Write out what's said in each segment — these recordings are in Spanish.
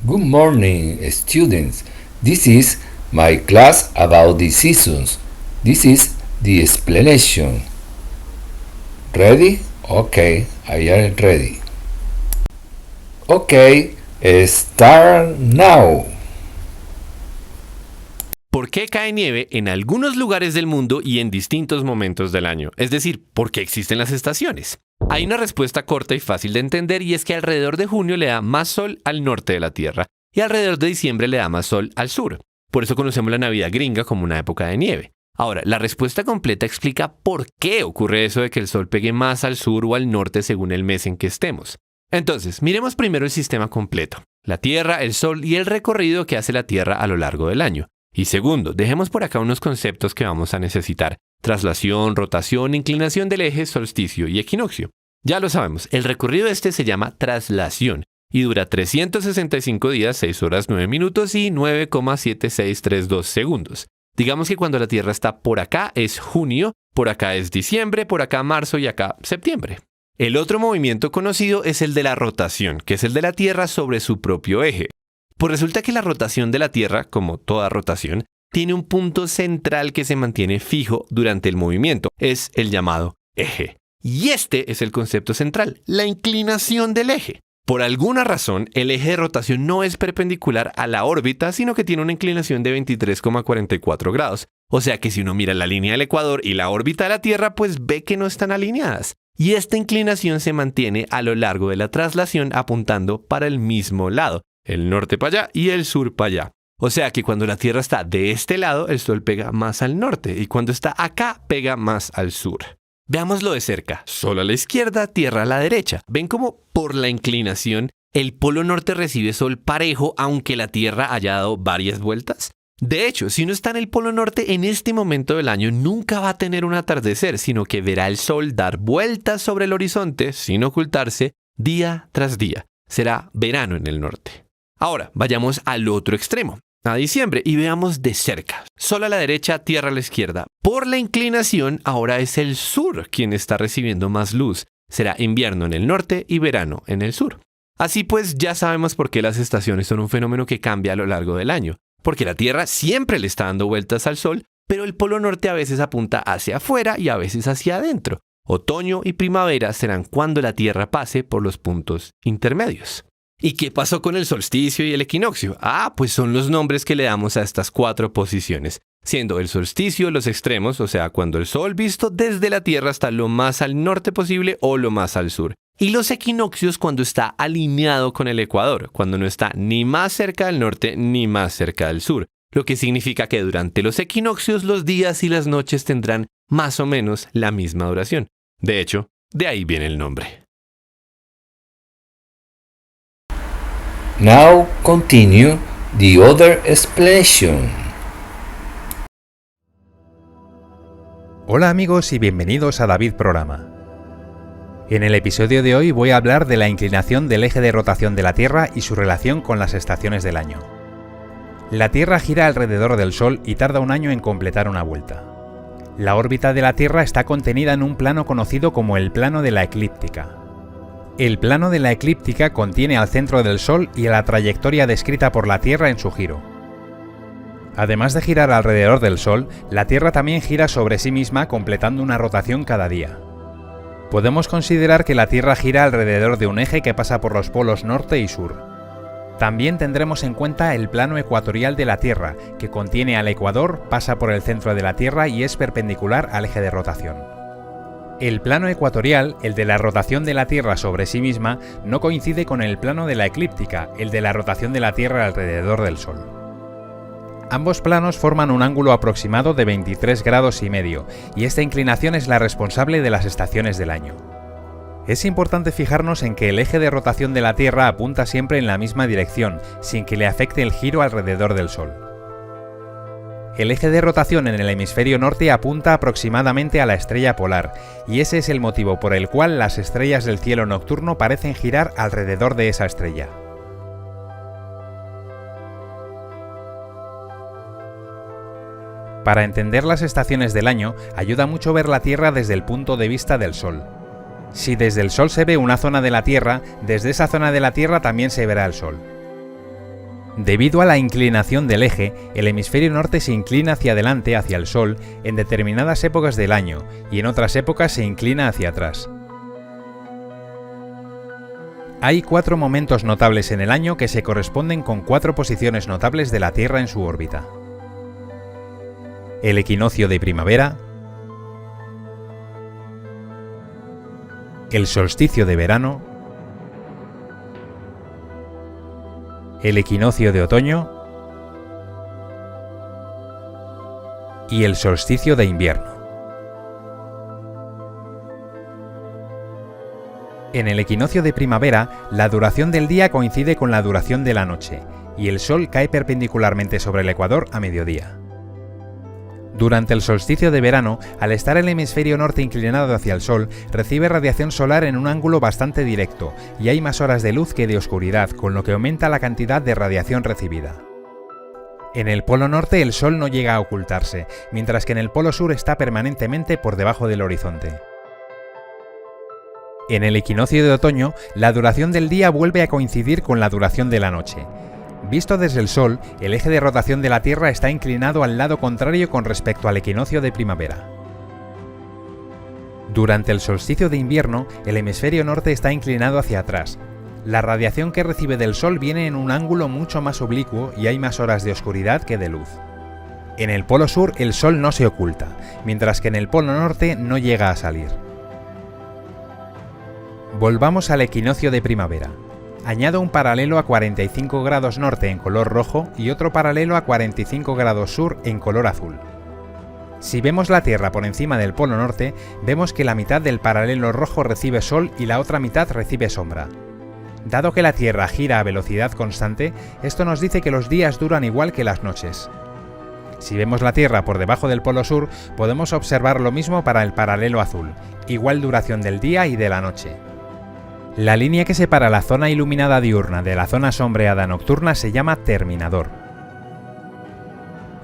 Good morning, students. This is my class about the seasons. This is the explanation. Ready? Okay, I am ready. Okay, start now. ¿Por qué cae nieve en algunos lugares del mundo y en distintos momentos del año? Es decir, ¿por qué existen las estaciones? Hay una respuesta corta y fácil de entender y es que alrededor de junio le da más sol al norte de la Tierra y alrededor de diciembre le da más sol al sur. Por eso conocemos la Navidad gringa como una época de nieve. Ahora, la respuesta completa explica por qué ocurre eso de que el sol pegue más al sur o al norte según el mes en que estemos. Entonces, miremos primero el sistema completo: la Tierra, el Sol y el recorrido que hace la Tierra a lo largo del año. Y segundo, dejemos por acá unos conceptos que vamos a necesitar: traslación, rotación, inclinación del eje, solsticio y equinoccio. Ya lo sabemos, el recorrido se llama traslación y dura 365 días, 6 horas, 9 minutos y 9,7632 segundos. Digamos que cuando la Tierra está por acá es junio, por acá es diciembre, por acá marzo y acá septiembre. El otro movimiento conocido es el de la rotación, que es el de la Tierra sobre su propio eje. Pues resulta que la rotación de la Tierra, como toda rotación, tiene un punto central que se mantiene fijo durante el movimiento. Es el llamado eje. Y este es el concepto central, la inclinación del eje. Por alguna razón, el eje de rotación no es perpendicular a la órbita, sino que tiene una inclinación de 23,44 grados. O sea que si uno mira la línea del ecuador y la órbita de la Tierra, pues ve que no están alineadas. Y esta inclinación se mantiene a lo largo de la traslación apuntando para el mismo lado. El norte para allá y el sur para allá. O sea que cuando la Tierra está de este lado, el Sol pega más al norte y cuando está acá, pega más al sur. Veámoslo de cerca. Sol a la izquierda, Tierra a la derecha. ¿Ven cómo por la inclinación el polo norte recibe sol parejo aunque la Tierra haya dado varias vueltas? De hecho, si uno está en el polo norte en este momento del año, nunca va a tener un atardecer, sino que verá el Sol dar vueltas sobre el horizonte sin ocultarse día tras día. Será verano en el norte. Ahora, vayamos al otro extremo, a diciembre, y veamos de cerca. Sol a la derecha, Tierra a la izquierda. Por la inclinación, ahora es el sur quien está recibiendo más luz. Será invierno en el norte y verano en el sur. Así pues, ya sabemos por qué las estaciones son un fenómeno que cambia a lo largo del año. Porque la Tierra siempre le está dando vueltas al Sol, pero el polo norte a veces apunta hacia afuera y a veces hacia adentro. Otoño y primavera serán cuando la Tierra pase por los puntos intermedios. ¿Y qué pasó con el solsticio y el equinoccio? Pues son los nombres que le damos a estas 4 posiciones, siendo el solsticio los extremos, o sea, cuando el sol visto desde la Tierra está lo más al norte posible o lo más al sur. Y los equinoccios cuando está alineado con el ecuador, cuando no está ni más cerca del norte ni más cerca del sur. Lo que significa que durante los equinoccios los días y las noches tendrán más o menos la misma duración. De hecho, de ahí viene el nombre. Now continue the other explanation. Hola amigos y bienvenidos a David Programa. En el episodio de hoy voy a hablar de la inclinación del eje de rotación de la Tierra y su relación con las estaciones del año. La Tierra gira alrededor del Sol y tarda un año en completar una vuelta. La órbita de la Tierra está contenida en un plano conocido como el plano de la eclíptica. El plano de la eclíptica contiene al centro del Sol y a la trayectoria descrita por la Tierra en su giro. Además de girar alrededor del Sol, la Tierra también gira sobre sí misma completando una rotación cada día. Podemos considerar que la Tierra gira alrededor de un eje que pasa por los polos norte y sur. También tendremos en cuenta el plano ecuatorial de la Tierra, que contiene al ecuador, pasa por el centro de la Tierra y es perpendicular al eje de rotación. El plano ecuatorial, el de la rotación de la Tierra sobre sí misma, no coincide con el plano de la eclíptica, el de la rotación de la Tierra alrededor del Sol. Ambos planos forman un ángulo aproximado de 23 grados y medio, y esta inclinación es la responsable de las estaciones del año. Es importante fijarnos en que el eje de rotación de la Tierra apunta siempre en la misma dirección, sin que le afecte el giro alrededor del Sol. El eje de rotación en el hemisferio norte apunta aproximadamente a la estrella polar, y ese es el motivo por el cual las estrellas del cielo nocturno parecen girar alrededor de esa estrella. Para entender las estaciones del año, ayuda mucho ver la Tierra desde el punto de vista del Sol. Si desde el Sol se ve una zona de la Tierra, desde esa zona de la Tierra también se verá el Sol. Debido a la inclinación del eje, el hemisferio norte se inclina hacia adelante, hacia el Sol, en determinadas épocas del año, y en otras épocas se inclina hacia atrás. Hay 4 momentos notables en el año que se corresponden con 4 posiciones notables de la Tierra en su órbita. El equinoccio de primavera, el solsticio de verano, el equinoccio de otoño y el solsticio de invierno. En el equinoccio de primavera, la duración del día coincide con la duración de la noche, y el Sol cae perpendicularmente sobre el ecuador a mediodía. Durante el solsticio de verano, al estar el hemisferio norte inclinado hacia el Sol, recibe radiación solar en un ángulo bastante directo, y hay más horas de luz que de oscuridad, con lo que aumenta la cantidad de radiación recibida. En el polo norte el Sol no llega a ocultarse, mientras que en el polo sur está permanentemente por debajo del horizonte. En el equinoccio de otoño, la duración del día vuelve a coincidir con la duración de la noche. Visto desde el Sol, el eje de rotación de la Tierra está inclinado al lado contrario con respecto al equinoccio de primavera. Durante el solsticio de invierno, el hemisferio norte está inclinado hacia atrás. La radiación que recibe del Sol viene en un ángulo mucho más oblicuo y hay más horas de oscuridad que de luz. En el polo sur el Sol no se oculta, mientras que en el polo norte no llega a salir. Volvamos al equinoccio de primavera. Añado un paralelo a 45 grados norte en color rojo y otro paralelo a 45 grados sur en color azul. Si vemos la Tierra por encima del polo norte, vemos que la mitad del paralelo rojo recibe sol y la otra mitad recibe sombra. Dado que la Tierra gira a velocidad constante, esto nos dice que los días duran igual que las noches. Si vemos la Tierra por debajo del polo sur, podemos observar lo mismo para el paralelo azul, igual duración del día y de la noche. La línea que separa la zona iluminada diurna de la zona sombreada nocturna se llama terminador.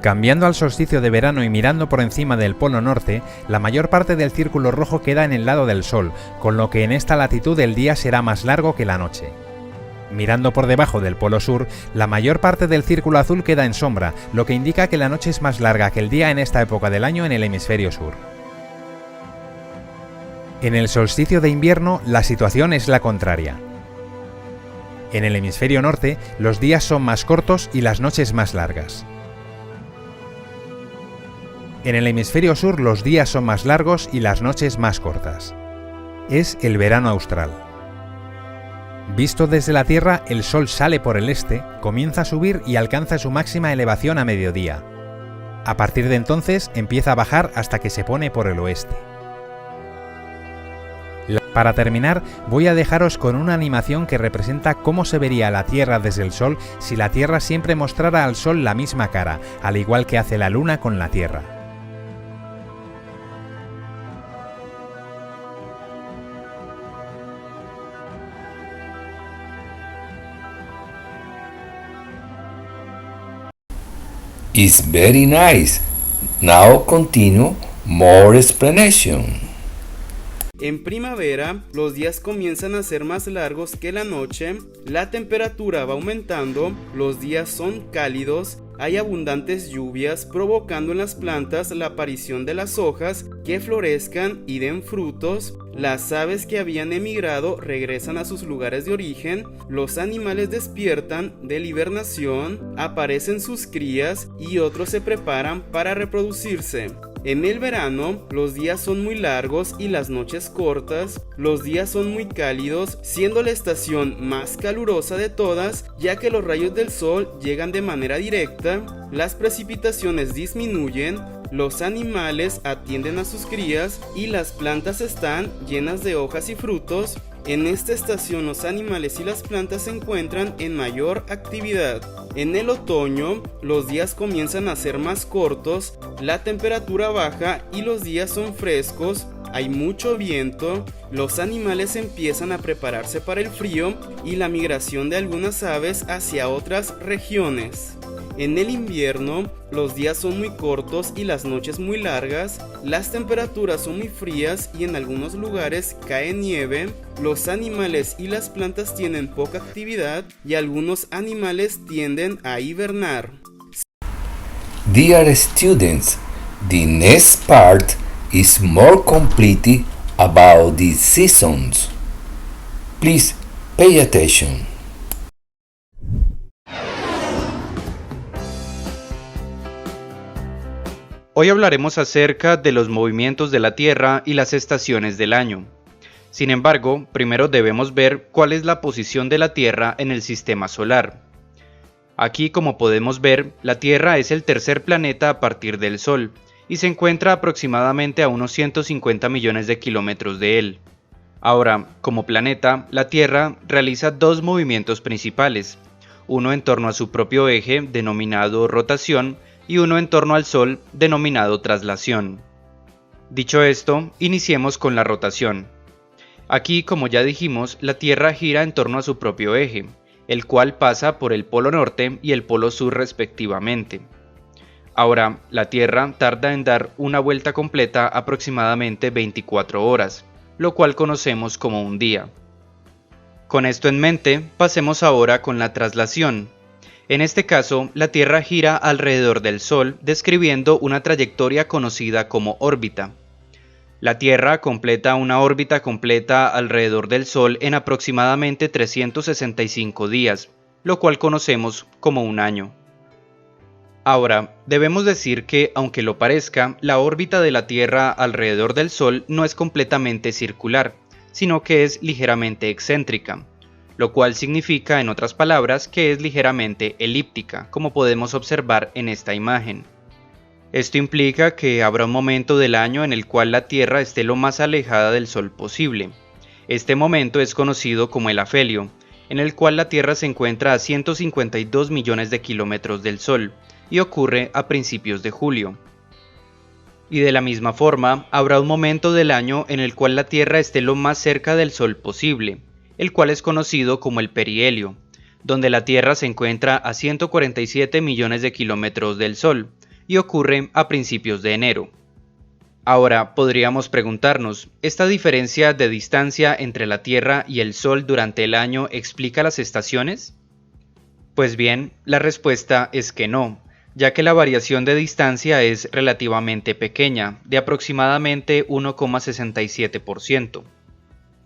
Cambiando al solsticio de verano y mirando por encima del polo norte, la mayor parte del círculo rojo queda en el lado del Sol, con lo que en esta latitud el día será más largo que la noche. Mirando por debajo del polo sur, la mayor parte del círculo azul queda en sombra, lo que indica que la noche es más larga que el día en esta época del año en el hemisferio sur. En el solsticio de invierno, la situación es la contraria. En el hemisferio norte, los días son más cortos y las noches más largas. En el hemisferio sur, los días son más largos y las noches más cortas. Es el verano austral. Visto desde la Tierra, el Sol sale por el este, comienza a subir y alcanza su máxima elevación a mediodía. A partir de entonces, empieza a bajar hasta que se pone por el oeste. Para terminar, voy a dejaros con una animación que representa cómo se vería la Tierra desde el Sol si la Tierra siempre mostrara al Sol la misma cara, al igual que hace la Luna con la Tierra. It's very nice. Now continue more explanation. En primavera, los días comienzan a ser más largos que la noche, la temperatura va aumentando, los días son cálidos, hay abundantes lluvias provocando en las plantas la aparición de las hojas que florezcan y den frutos, las aves que habían emigrado regresan a sus lugares de origen, los animales despiertan de la hibernación, aparecen sus crías y otros se preparan para reproducirse. En el verano, los días son muy largos y las noches cortas, los días son muy cálidos, siendo la estación más calurosa de todas, ya que los rayos del sol llegan de manera directa, las precipitaciones disminuyen, los animales atienden a sus crías y las plantas están llenas de hojas y frutos. En esta estación los animales y las plantas se encuentran en mayor actividad. En el otoño, los días comienzan a ser más cortos, la temperatura baja y los días son frescos, hay mucho viento, los animales empiezan a prepararse para el frío y la migración de algunas aves hacia otras regiones. En el invierno, los días son muy cortos y las noches muy largas, las temperaturas son muy frías y en algunos lugares cae nieve, los animales y las plantas tienen poca actividad y algunos animales tienden a hibernar. Dear students, the next part is more complete about the seasons. Please pay attention. Hoy hablaremos acerca de los movimientos de la Tierra y las estaciones del año. Sin embargo, primero debemos ver cuál es la posición de la Tierra en el sistema solar. Aquí, como podemos ver, la Tierra es el tercer planeta a partir del Sol y se encuentra aproximadamente a unos 150 millones de kilómetros de él. Ahora, como planeta, la Tierra realiza dos movimientos principales, uno en torno a su propio eje, denominado rotación, y uno en torno al Sol, denominado traslación. Dicho esto, iniciemos con la rotación. Aquí, como ya dijimos, la Tierra gira en torno a su propio eje, el cual pasa por el polo norte y el polo sur respectivamente. Ahora, la Tierra tarda en dar una vuelta completa aproximadamente 24 horas, lo cual conocemos como un día. Con esto en mente, pasemos ahora con la traslación. En este caso, la Tierra gira alrededor del Sol, describiendo una trayectoria conocida como órbita. La Tierra completa una órbita completa alrededor del Sol en aproximadamente 365 días, lo cual conocemos como un año. Ahora, debemos decir que, aunque lo parezca, la órbita de la Tierra alrededor del Sol no es completamente circular, sino que es ligeramente excéntrica, lo cual significa, en otras palabras, que es ligeramente elíptica, como podemos observar en esta imagen. Esto implica que habrá un momento del año en el cual la Tierra esté lo más alejada del Sol posible. Este momento es conocido como el afelio, en el cual la Tierra se encuentra a 152 millones de kilómetros del Sol, y ocurre a principios de julio. Y de la misma forma, habrá un momento del año en el cual la Tierra esté lo más cerca del Sol posible, el cual es conocido como el perihelio, donde la Tierra se encuentra a 147 millones de kilómetros del Sol, y ocurre a principios de enero. Ahora podríamos preguntarnos, ¿esta diferencia de distancia entre la Tierra y el Sol durante el año explica las estaciones? Pues bien, la respuesta es que no, ya que la variación de distancia es relativamente pequeña, de aproximadamente 1,67%.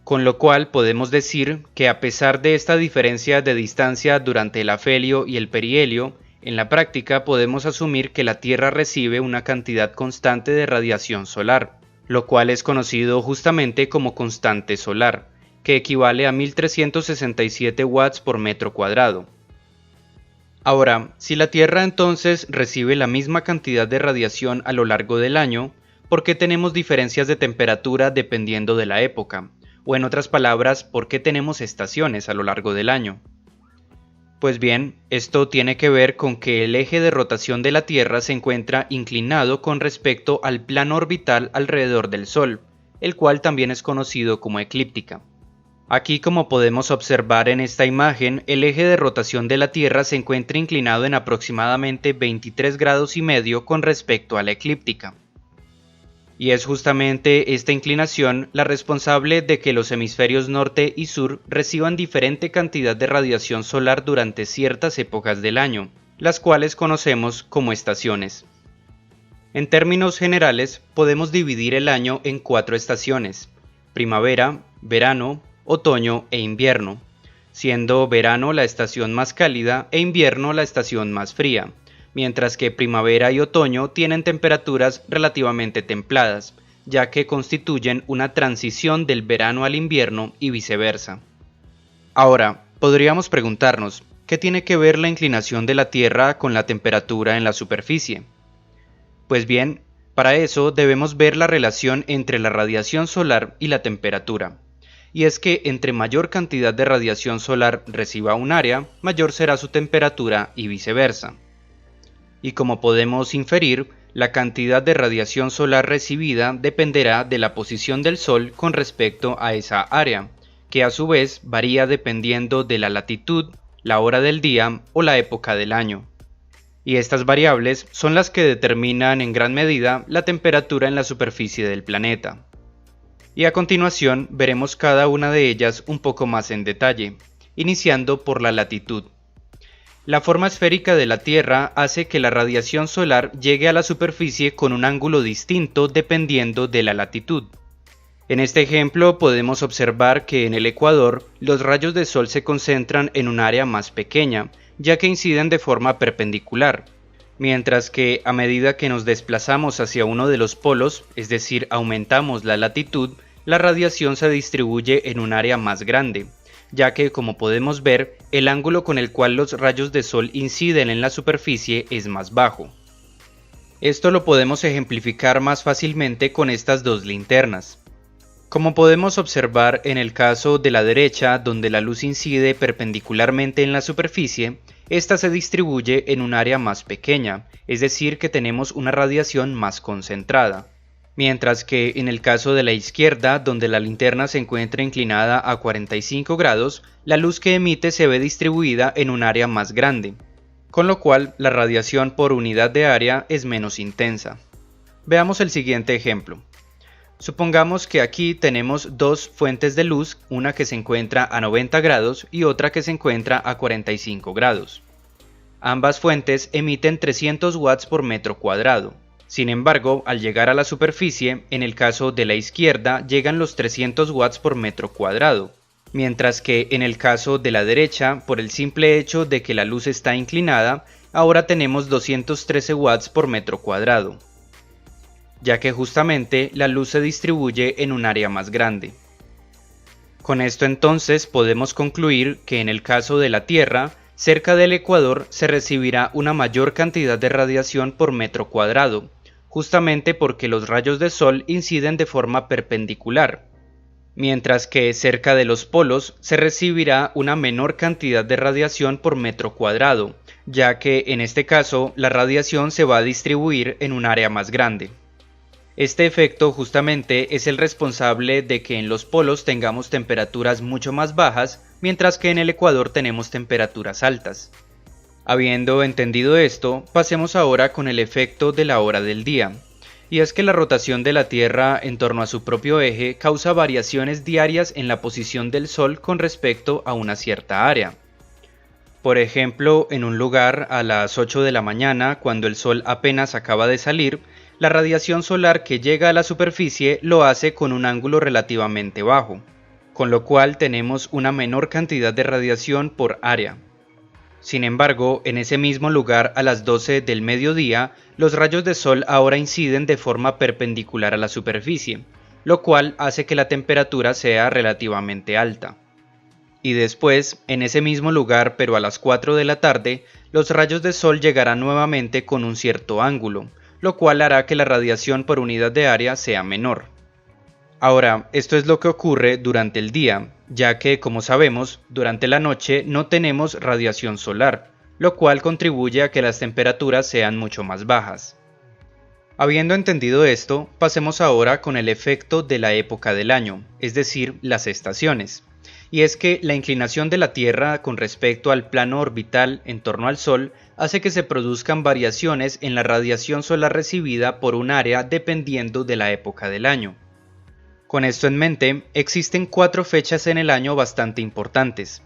Con lo cual podemos decir que a pesar de esta diferencia de distancia durante el afelio y el perihelio, en la práctica podemos asumir que la Tierra recibe una cantidad constante de radiación solar, lo cual es conocido justamente como constante solar, que equivale a 1367 watts por metro cuadrado. Ahora, si la Tierra entonces recibe la misma cantidad de radiación a lo largo del año, ¿por qué tenemos diferencias de temperatura dependiendo de la época? O en otras palabras, ¿por qué tenemos estaciones a lo largo del año? Pues bien, esto tiene que ver con que el eje de rotación de la Tierra se encuentra inclinado con respecto al plano orbital alrededor del Sol, el cual también es conocido como eclíptica. Aquí, como podemos observar en esta imagen, el eje de rotación de la Tierra se encuentra inclinado en aproximadamente 23 grados y medio con respecto a la eclíptica. Y es justamente esta inclinación la responsable de que los hemisferios norte y sur reciban diferente cantidad de radiación solar durante ciertas épocas del año, las cuales conocemos como estaciones. En términos generales, podemos dividir el año en 4 estaciones: primavera, verano, otoño e invierno, siendo verano la estación más cálida e invierno la estación más fría, mientras que primavera y otoño tienen temperaturas relativamente templadas, ya que constituyen una transición del verano al invierno y viceversa. Ahora, podríamos preguntarnos, ¿qué tiene que ver la inclinación de la Tierra con la temperatura en la superficie? Pues bien, para eso debemos ver la relación entre la radiación solar y la temperatura. Y es que entre mayor cantidad de radiación solar reciba un área, mayor será su temperatura y viceversa. Y como podemos inferir, la cantidad de radiación solar recibida dependerá de la posición del Sol con respecto a esa área, que a su vez varía dependiendo de la latitud, la hora del día o la época del año. y estas variables son las que determinan en gran medida la temperatura en la superficie del planeta. Y a continuación veremos cada una de ellas un poco más en detalle, iniciando por la latitud. La forma esférica de la Tierra hace que la radiación solar llegue a la superficie con un ángulo distinto dependiendo de la latitud. En este ejemplo podemos observar que en el ecuador los rayos de sol se concentran en un área más pequeña, ya que inciden de forma perpendicular, mientras que a medida que nos desplazamos hacia uno de los polos, es decir, aumentamos la latitud, la radiación se distribuye en un área más grande, ya que, como podemos ver, el ángulo con el cual los rayos de sol inciden en la superficie es más bajo. Esto lo podemos ejemplificar más fácilmente con estas dos linternas. Como podemos observar en el caso de la derecha, donde la luz incide perpendicularmente en la superficie, esta se distribuye en un área más pequeña, es decir que tenemos una radiación más concentrada. Mientras que en el caso de la izquierda, donde la linterna se encuentra inclinada a 45 grados, la luz que emite se ve distribuida en un área más grande, con lo cual la radiación por unidad de área es menos intensa. Veamos el siguiente ejemplo. Supongamos que aquí tenemos dos fuentes de luz, una que se encuentra a 90 grados y otra que se encuentra a 45 grados. Ambas fuentes emiten 300 watts por metro cuadrado. Sin embargo, al llegar a la superficie, en el caso de la izquierda llegan los 300 watts por metro cuadrado, mientras que en el caso de la derecha, por el simple hecho de que la luz está inclinada, ahora tenemos 213 watts por metro cuadrado, ya que justamente la luz se distribuye en un área más grande. Con esto entonces podemos concluir que en el caso de la Tierra, cerca del ecuador se recibirá una mayor cantidad de radiación por metro cuadrado, justamente porque los rayos de sol inciden de forma perpendicular, mientras que cerca de los polos se recibirá una menor cantidad de radiación por metro cuadrado, ya que en este caso la radiación se va a distribuir en un área más grande. Este efecto justamente es el responsable de que en los polos tengamos temperaturas mucho más bajas, mientras que en el ecuador tenemos temperaturas altas. Habiendo entendido esto, pasemos ahora con el efecto de la hora del día, y es que la rotación de la Tierra en torno a su propio eje causa variaciones diarias en la posición del Sol con respecto a una cierta área. Por ejemplo, en un lugar a las 8 de la mañana, cuando el Sol apenas acaba de salir, la radiación solar que llega a la superficie lo hace con un ángulo relativamente bajo, con lo cual tenemos una menor cantidad de radiación por área. Sin embargo, en ese mismo lugar a las 12 del mediodía, los rayos de sol ahora inciden de forma perpendicular a la superficie, lo cual hace que la temperatura sea relativamente alta. Y después, en ese mismo lugar, pero a las 4 de la tarde, los rayos de sol llegarán nuevamente con un cierto ángulo, lo cual hará que la radiación por unidad de área sea menor. Ahora, esto es lo que ocurre durante el día, ya que, como sabemos, durante la noche no tenemos radiación solar, lo cual contribuye a que las temperaturas sean mucho más bajas. Habiendo entendido esto, pasemos ahora con el efecto de la época del año, es decir, las estaciones. Y es que la inclinación de la Tierra con respecto al plano orbital en torno al Sol hace que se produzcan variaciones en la radiación solar recibida por un área dependiendo de la época del año. Con esto en mente, existen 4 fechas en el año bastante importantes,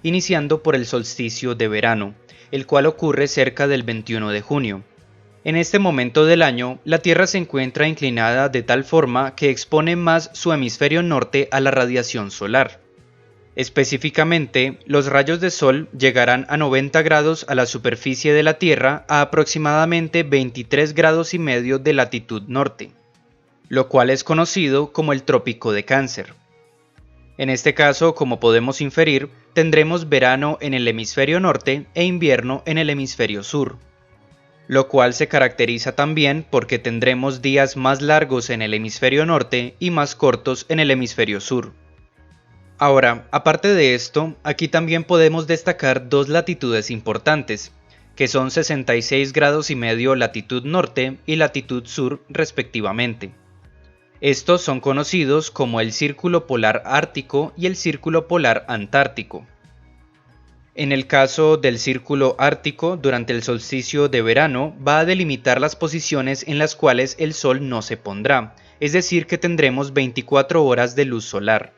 iniciando por el solsticio de verano, el cual ocurre cerca del 21 de junio. En este momento del año, la Tierra se encuentra inclinada de tal forma que expone más su hemisferio norte a la radiación solar. Específicamente, los rayos de sol llegarán a 90 grados a la superficie de la Tierra a aproximadamente 23 grados y medio de latitud norte, lo cual es conocido como el Trópico de Cáncer. En este caso, como podemos inferir, tendremos verano en el hemisferio norte e invierno en el hemisferio sur, lo cual se caracteriza también porque tendremos días más largos en el hemisferio norte y más cortos en el hemisferio sur. Ahora, aparte de esto, aquí también podemos destacar 2 latitudes importantes, que son 66 grados y medio latitud norte y latitud sur respectivamente. Estos son conocidos como el Círculo Polar Ártico y el Círculo Polar Antártico. En el caso del círculo ártico, durante el solsticio de verano, va a delimitar las posiciones en las cuales el sol no se pondrá, es decir que tendremos 24 horas de luz solar.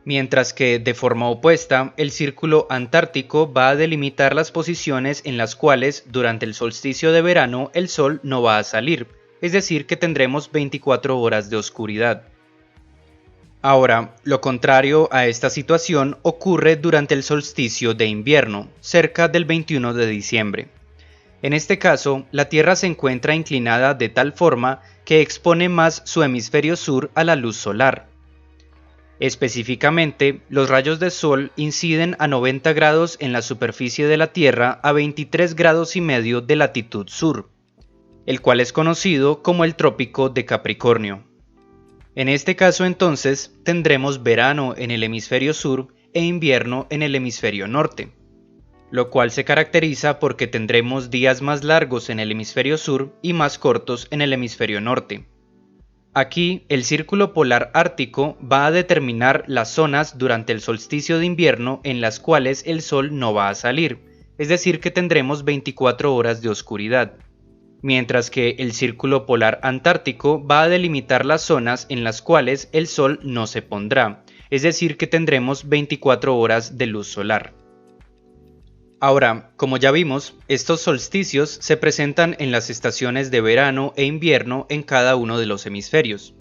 Mientras que, de forma opuesta, el círculo antártico va a delimitar las posiciones en las cuales, durante el solsticio de verano, el sol no va a salir, es decir que tendremos 24 horas de oscuridad. Ahora, lo contrario a esta situación ocurre durante el solsticio de invierno, cerca del 21 de diciembre. En este caso, la Tierra se encuentra inclinada de tal forma que expone más su hemisferio sur a la luz solar. Específicamente, los rayos de sol inciden a 90 grados en la superficie de la Tierra a 23 grados y medio de latitud sur, el cual es conocido como el Trópico de Capricornio. En este caso entonces tendremos verano en el hemisferio sur e invierno en el hemisferio norte, lo cual se caracteriza porque tendremos días más largos en el hemisferio sur y más cortos en el hemisferio norte. Aquí el círculo polar ártico va a determinar las zonas durante el solsticio de invierno en las cuales el sol no va a salir, es decir que tendremos 24 horas de oscuridad. Mientras que el círculo polar antártico va a delimitar las zonas en las cuales el sol no se pondrá, es decir que tendremos 24 horas de luz solar. Ahora, como ya vimos, estos solsticios se presentan en las estaciones de verano e invierno en cada uno de los hemisferios.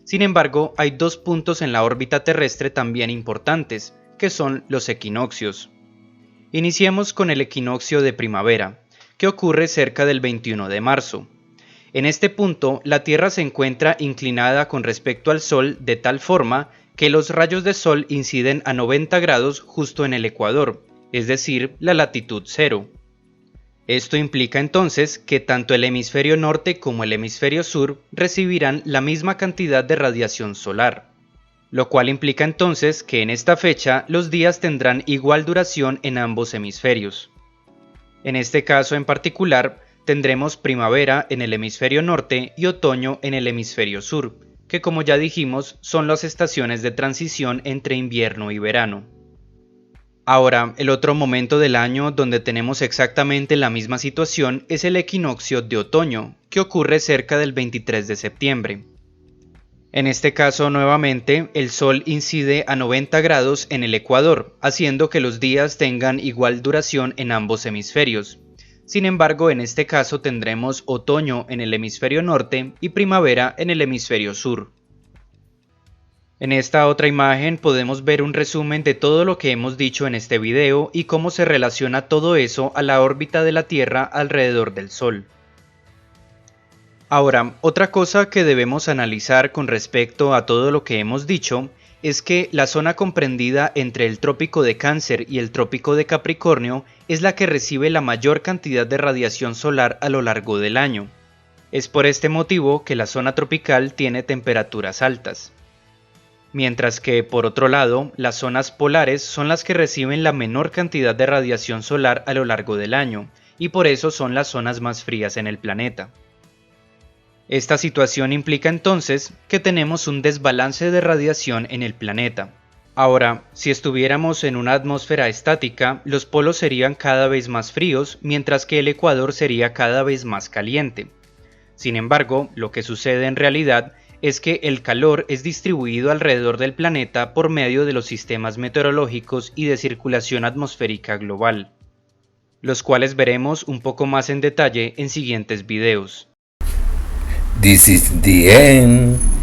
Sin embargo, hay dos puntos en la órbita terrestre también importantes, que son los equinoccios. Iniciemos con el equinoccio de primavera, que ocurre cerca del 21 de marzo. En este punto, la Tierra se encuentra inclinada con respecto al Sol de tal forma que los rayos de Sol inciden a 90 grados justo en el ecuador, es decir, la latitud cero. Esto implica entonces que tanto el hemisferio norte como el hemisferio sur recibirán la misma cantidad de radiación solar, lo cual implica entonces que en esta fecha los días tendrán igual duración en ambos hemisferios. En este caso en particular, tendremos primavera en el hemisferio norte y otoño en el hemisferio sur, que como ya dijimos son las estaciones de transición entre invierno y verano. Ahora, el otro momento del año donde tenemos exactamente la misma situación es el equinoccio de otoño, que ocurre cerca del 23 de septiembre. En este caso, nuevamente, el Sol incide a 90 grados en el ecuador, haciendo que los días tengan igual duración en ambos hemisferios. Sin embargo, en este caso tendremos otoño en el hemisferio norte y primavera en el hemisferio sur. En esta otra imagen podemos ver un resumen de todo lo que hemos dicho en este video y cómo se relaciona todo eso a la órbita de la Tierra alrededor del Sol. Ahora, otra cosa que debemos analizar con respecto a todo lo que hemos dicho es que la zona comprendida entre el Trópico de Cáncer y el Trópico de Capricornio es la que recibe la mayor cantidad de radiación solar a lo largo del año. Es por este motivo que la zona tropical tiene temperaturas altas. Mientras que, por otro lado, las zonas polares son las que reciben la menor cantidad de radiación solar a lo largo del año, y por eso son las zonas más frías en el planeta. Esta situación implica entonces que tenemos un desbalance de radiación en el planeta. Ahora, si estuviéramos en una atmósfera estática, los polos serían cada vez más fríos, mientras que el ecuador sería cada vez más caliente. Sin embargo, lo que sucede en realidad es que el calor es distribuido alrededor del planeta por medio de los sistemas meteorológicos y de circulación atmosférica global, los cuales veremos un poco más en detalle en siguientes videos. This is the end.